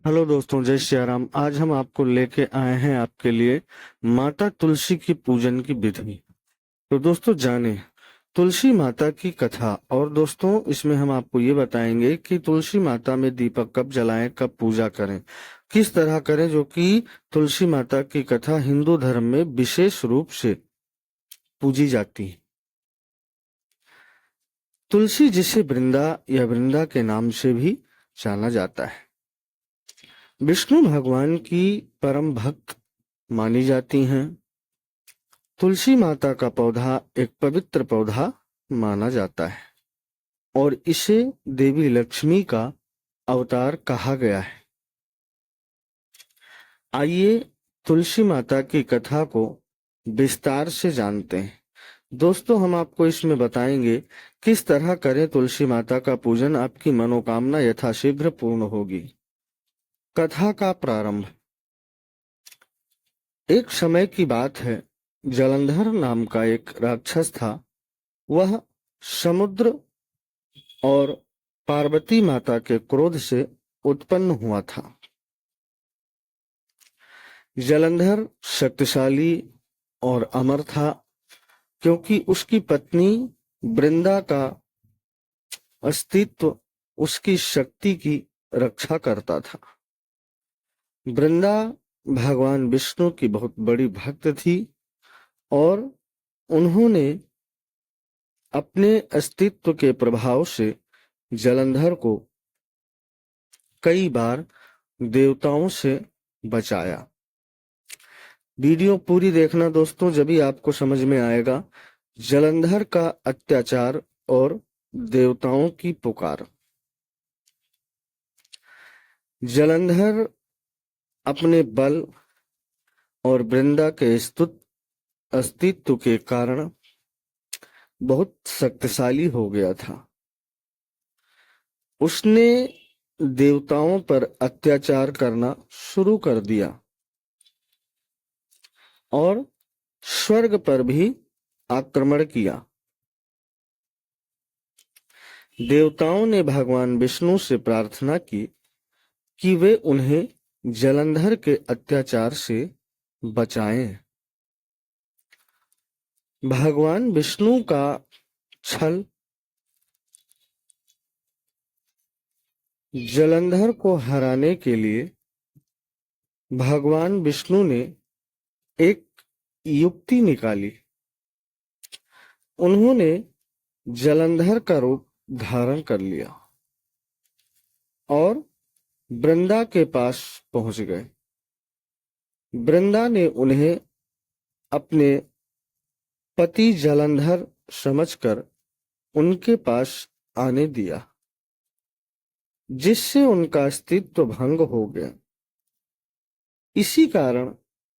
Hello दोस्तों, जय श्री राम। आज हम आपको लेके आए हैं आपके लिए माता तुलसी की पूजन की विधि। तो दोस्तों जाने तुलसी माता की कथा। और दोस्तों इसमें हम आपको ये बताएंगे कि तुलसी माता में दीपक कब जलाएं, कब पूजा करें, किस तरह करें, जो कि तुलसी माता की कथा हिंदू धर्म में विशेष रूप से पूजी जाती है। तुलसी जिसे वृंदा या वृंदा के नाम से भी जाना जाता है, विष्णु भगवान की परम भक्त मानी जाती हैं। तुलसी माता का पौधा एक पवित्र पौधा माना जाता है और इसे देवी लक्ष्मी का अवतार कहा गया है। आइए तुलसी माता की कथा को विस्तार से जानते हैं। दोस्तों हम आपको इसमें बताएंगे किस तरह करें तुलसी माता का पूजन, आपकी मनोकामना यथाशीघ्र पूर्ण होगी। कथा का प्रारंभ। एक समय की बात है, जलंधर नाम का एक राक्षस था। वह समुद्र और पार्वती माता के क्रोध से उत्पन्न हुआ था। जलंधर शक्तिशाली और अमर था, क्योंकि उसकी पत्नी वृंदा का अस्तित्व उसकी शक्ति की रक्षा करता था। वृंदा भगवान विष्णु की बहुत बड़ी भक्त थी और उन्होंने अपने अस्तित्व के प्रभाव से जलंधर को कई बार देवताओं से बचाया। वीडियो पूरी देखना दोस्तों, जभी आपको समझ में आएगा जलंधर का अत्याचार और देवताओं की पुकार। जलंधर अपने बल और वृंदा के अस्तित्व के कारण बहुत शक्तिशाली हो गया था। उसने देवताओं पर अत्याचार करना शुरू कर दिया और स्वर्ग पर भी आक्रमण किया। देवताओं ने भगवान विष्णु से प्रार्थना की कि वे उन्हें जलंधर के अत्याचार से बचाएं। भगवान विष्णु का छल जलंधर को हराने के लिए भगवान विष्णु ने एक युक्ति निकाली। उन्होंने जलंधर का रूप धारण कर लिया और वृंदा के पास पहुंच गए। वृंदा ने उन्हें अपने पति जलंधर समझकर उनके पास आने दिया, जिससे उनका अस्तित्व भंग हो गया। इसी कारण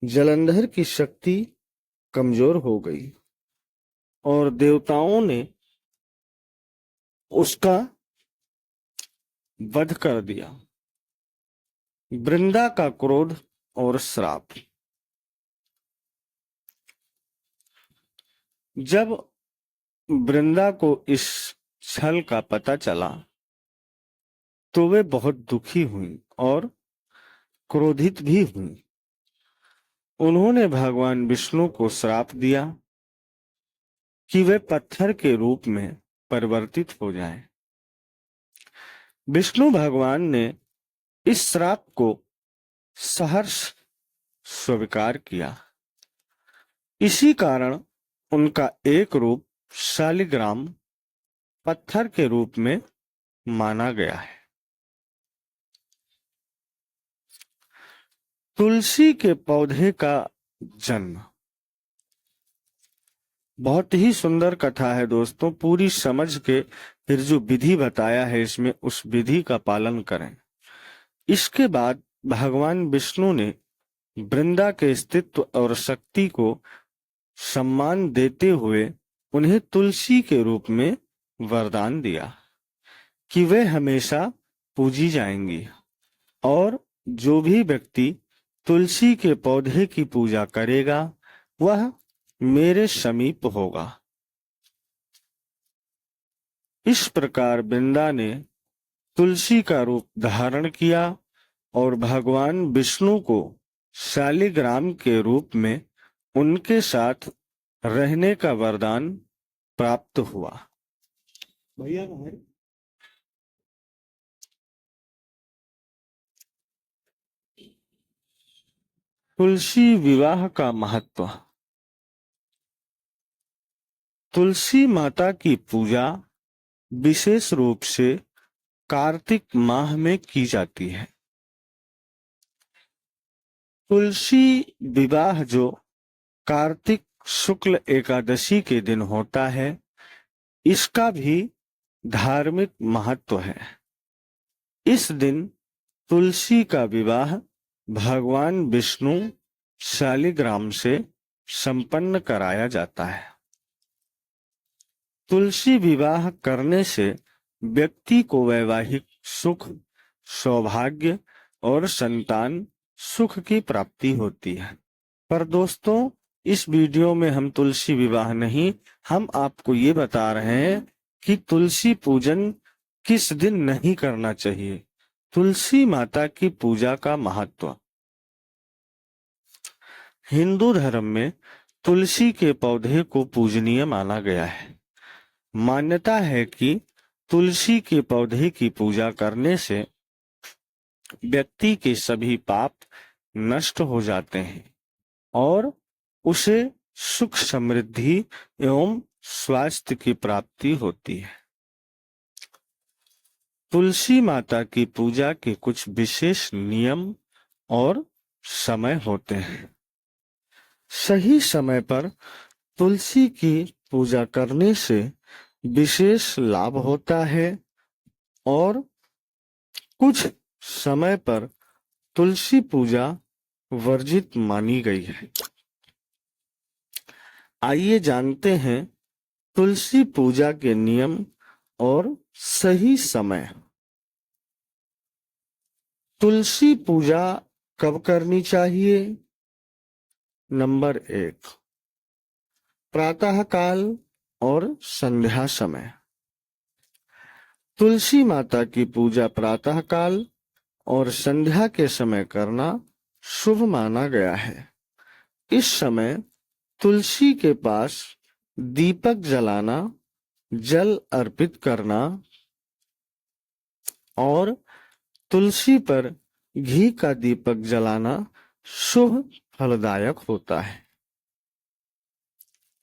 जलंधर की शक्ति कमजोर हो गई और देवताओं ने उसका वध कर दिया। वृंदा का क्रोध और श्राप। जब वृंदा को इस छल का पता चला तो वे बहुत दुखी हुई और क्रोधित भी हुई। उन्होंने भगवान विष्णु को श्राप दिया कि वे पत्थर के रूप में परिवर्तित हो जाएं। विष्णु भगवान ने इस श्राप को सहर्ष स्वीकार किया। इसी कारण उनका एक रूप शालिग्राम पत्थर के रूप में माना गया है। तुलसी के पौधे का जन्म। बहुत ही सुंदर कथा है दोस्तों, पूरी समझ के फिर जो विधि बताया है इसमें उस विधि का पालन करें। इसके बाद भगवान विष्णु ने वृंदा के अस्तित्व और शक्ति को सम्मान देते हुए उन्हें तुलसी के रूप में वरदान दिया कि वे हमेशा पूजी जाएंगी और जो भी व्यक्ति तुलसी के पौधे की पूजा करेगा वह मेरे समीप होगा। इस प्रकार वृंदा ने तुलसी का रूप धारण किया और भगवान विष्णु को शालिग्राम के रूप में उनके साथ रहने का वरदान प्राप्त हुआ। भैया तुलसी विवाह का महत्व। तुलसी माता की पूजा विशेष रूप से कार्तिक माह में की जाती है। तुलसी विवाह जो कार्तिक शुक्ल एकादशी के दिन होता है, इसका भी धार्मिक महत्व है। इस दिन तुलसी का विवाह भगवान विष्णु शालिग्राम से संपन्न कराया जाता है। तुलसी विवाह करने से व्यक्ति को वैवाहिक सुख, सौभाग्य और संतान सुख की प्राप्ति होती है। पर दोस्तों, इस वीडियो में हम तुलसी विवाह नहीं, हम आपको ये बता रहे हैं कि तुलसी पूजन किस दिन नहीं करना चाहिए। तुलसी माता की पूजा का महत्व। हिंदू धर्म में तुलसी के पौधे को पूजनीय माना गया है। मान्यता है कि तुलसी के पौधे की पूजा करने से व्यक्ति के सभी पाप नष्ट हो जाते हैं और उसे सुख, समृद्धि एवं स्वास्थ्य की प्राप्ति होती है। तुलसी माता की पूजा के कुछ विशेष नियम और समय होते हैं। सही समय पर तुलसी की पूजा करने से विशेष लाभ होता है और कुछ समय पर तुलसी पूजा वर्जित मानी गई है। आइए जानते हैं तुलसी पूजा के नियम और सही समय। तुलसी पूजा कब करनी चाहिए? नंबर 1, प्रातः काल और संध्या समय। तुलसी माता की पूजा प्रातः काल और संध्या के समय करना शुभ माना गया है। इस समय तुलसी के पास दीपक जलाना, जल अर्पित करना और तुलसी पर घी का दीपक जलाना शुभ फलदायक होता है।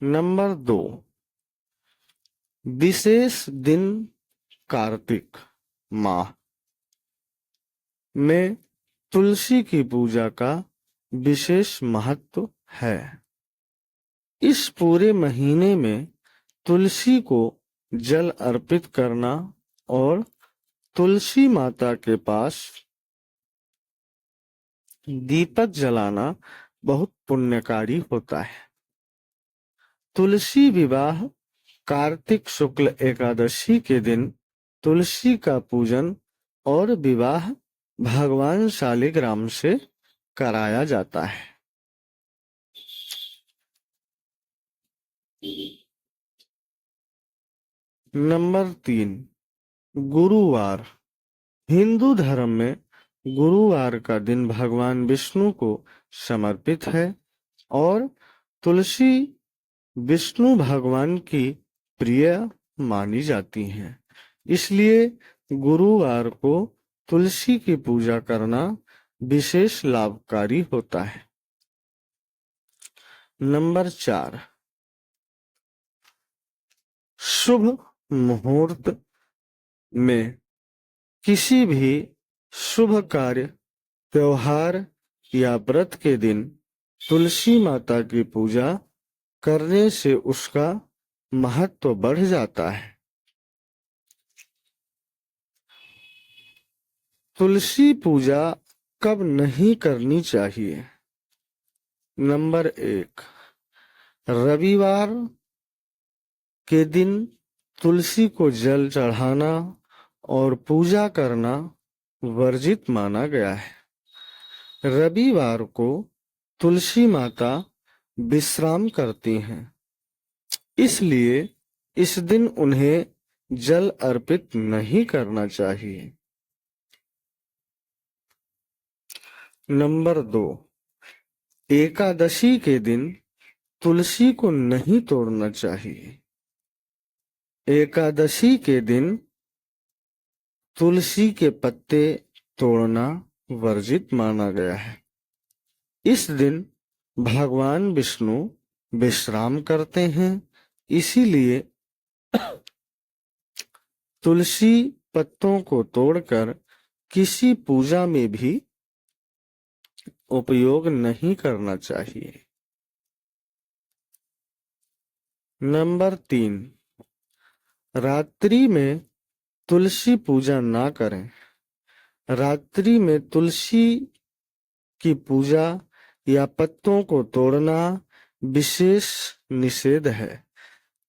नंबर 2, विशेष दिन कार्तिक माह में तुलसी की पूजा का विशेष महत्व है। इस पूरे महीने में तुलसी को जल अर्पित करना और तुलसी माता के पास दीपक जलाना बहुत पुण्यकारी होता है। तुलसी विवाह कार्तिक शुक्ल एकादशी के दिन तुलसी का पूजन और विवाह भगवान शालिग्राम से कराया जाता है। नंबर 3, गुरुवार। हिंदू धर्म में गुरुवार का दिन भगवान विष्णु को समर्पित है और तुलसी विष्णु भगवान की प्रिय मानी जाती हैं। इसलिए गुरुवार को तुलसी की पूजा करना विशेष लाभकारी होता है। नंबर 4, शुभ मुहूर्त में किसी भी शुभ कार्य, त्योहार या व्रत के दिन तुलसी माता की पूजा करने से उसका महत्व बढ़ जाता है। तुलसी पूजा कब नहीं करनी चाहिए? नंबर 1, रविवार के दिन तुलसी को जल चढ़ाना और पूजा करना वर्जित माना गया है। रविवार को तुलसी माता विश्राम करती हैं, इसलिए इस दिन उन्हें जल अर्पित नहीं करना चाहिए। नंबर 2, एकादशी के दिन तुलसी को नहीं तोड़ना चाहिए। एकादशी के दिन तुलसी के पत्ते तोड़ना वर्जित माना गया है। इस दिन भगवान विष्णु विश्राम करते हैं, इसीलिए तुलसी पत्तों को तोड़कर किसी पूजा में भी उपयोग नहीं करना चाहिए। नंबर 3, रात्रि में तुलसी पूजा ना करें। रात्रि में तुलसी की पूजा या पत्तों को तोड़ना विशेष निषेध है।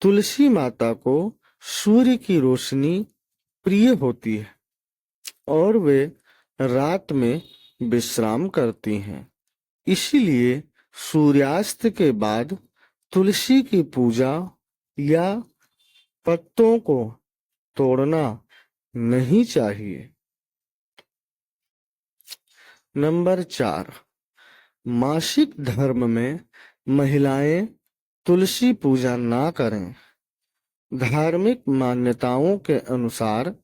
तुलसी माता को सूर्य की रोशनी प्रिय होती है और वे रात में विश्राम करती हैं। इसीलिए सूर्यास्त के बाद तुलसी की पूजा या पत्तों को तोड़ना नहीं चाहिए। नंबर 4, मासिक धर्म में महिलाएं तुलसी पूजा ना करें। धार्मिक मान्यताओं के अनुसार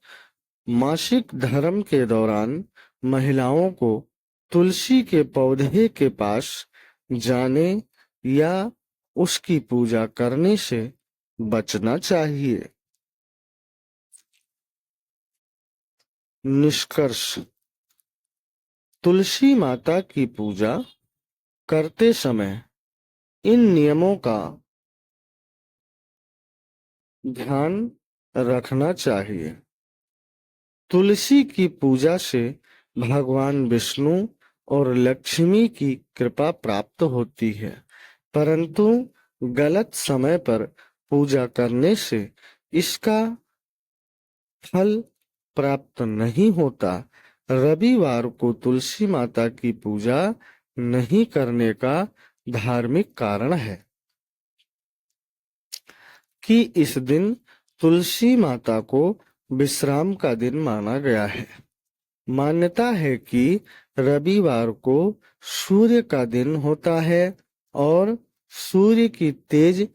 मासिक धर्म के दौरान महिलाओं को तुलसी के पौधे के पास जाने या उसकी पूजा करने से बचना चाहिए। निष्कर्ष, तुलसी माता की पूजा करते समय इन नियमों का ध्यान रखना चाहिए। तुलसी की पूजा से भगवान विष्णु और लक्ष्मी की कृपा प्राप्त होती है, परंतु गलत समय पर पूजा करने से इसका फल प्राप्त नहीं होता। रविवार को तुलसी माता की पूजा नहीं करने का धार्मिक कारण है कि इस दिन तुलसी माता को विश्राम का दिन माना गया है। मान्यता है कि रविवार को सूर्य का दिन होता है और सूर्य की तेज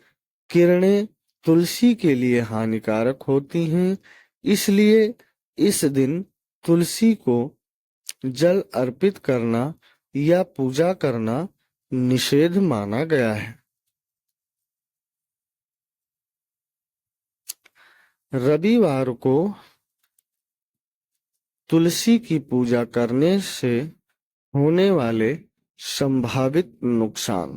किरणें तुलसी के लिए हानिकारक होती हैं, इसलिए इस दिन तुलसी को जल अर्पित करना या पूजा करना निषेध माना गया है। रविवार को तुलसी की पूजा करने से होने वाले संभावित नुकसान।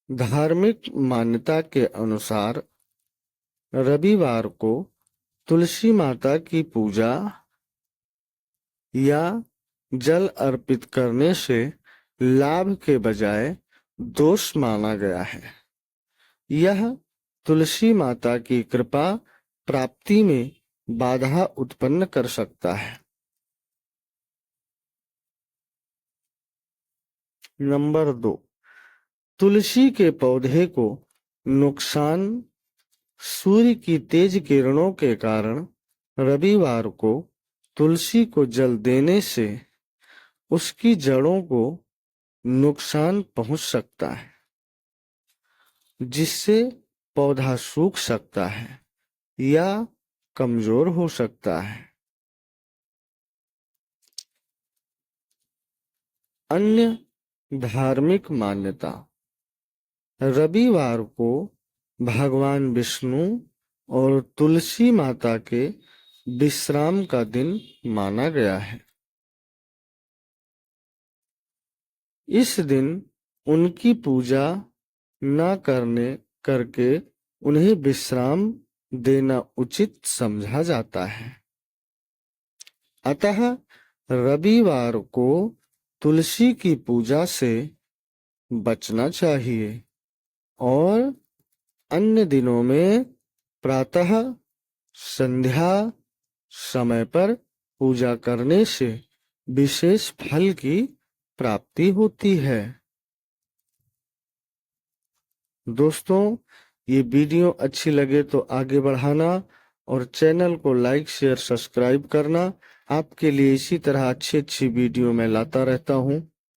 धार्मिक मान्यता के अनुसार रविवार को तुलसी माता की पूजा या जल अर्पित करने से लाभ के बजाय दोष माना गया है। यह तुलसी माता की कृपा प्राप्ति में बाधा उत्पन्न कर सकता है। नंबर 2, तुलसी के पौधे को नुकसान। सूर्य की तेज किरणों के कारण रविवार को तुलसी को जल देने से उसकी जड़ों को नुकसान पहुंच सकता है, जिससे पौधा सूख सकता है या कमजोर हो सकता है। अन्य धार्मिक मान्यता, रविवार को भगवान विष्णु और तुलसी माता के विश्राम का दिन माना गया है। इस दिन उनकी पूजा न करके उन्हें विश्राम देना उचित समझा जाता है। अतः रविवार को तुलसी की पूजा से बचना चाहिए और अन्य दिनों में प्रातः संध्या समय पर पूजा करने से विशेष फल की प्राप्ति होती है। दोस्तों, ये वीडियो अच्छी लगे तो आगे बढ़ाना और चैनल को लाइक शेयर सब्सक्राइब करना। आपके लिए इसी तरह अच्छी अच्छी वीडियो मैं लाता रहता हूँ।